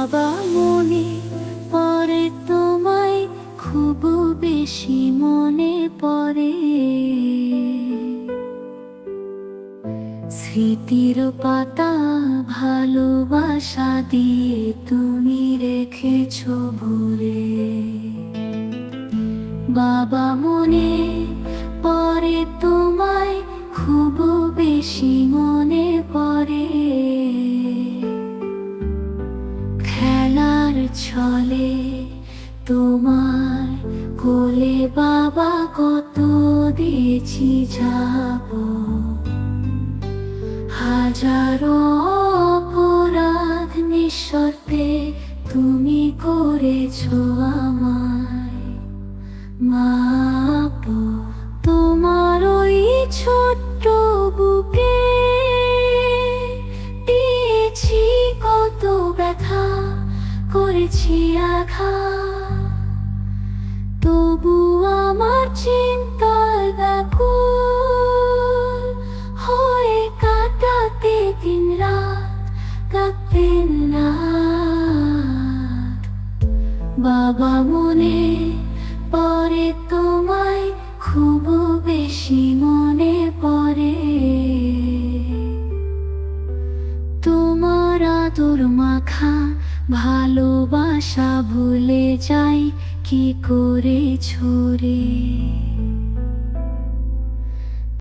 বাবা মনে পড়ে তোমায়, খুব বেশি মনে পড়ে। স্মৃতির পাতা ভালোবাসা দিয়ে তুমি রেখেছো ভরে। বাবা মনে পড়ে তোমায়, খুব বেশি মনে পড়ে। খেলার ছলে তোমার কোলে বাবা কত দিয়েছি যাব। হাজারো অপরাধ নিঃশর্তে তুমি করেছো আমায় মাপ। তোমার ওই ছোট্ট বুকে দিয়েছি কত ব্যথা, করেছি আঘাত। তবু আমার চিন্তায় ব্যাকুল হয়ে কাটাতে দিন রাত, কাঁদতেন না। বাবা মনে পড়ে তোমায়, খুব বেশি মনে পড়ে। তোমার আদর মাখা ভালোবাসা ভুলে যাই কি করে ছড়ে।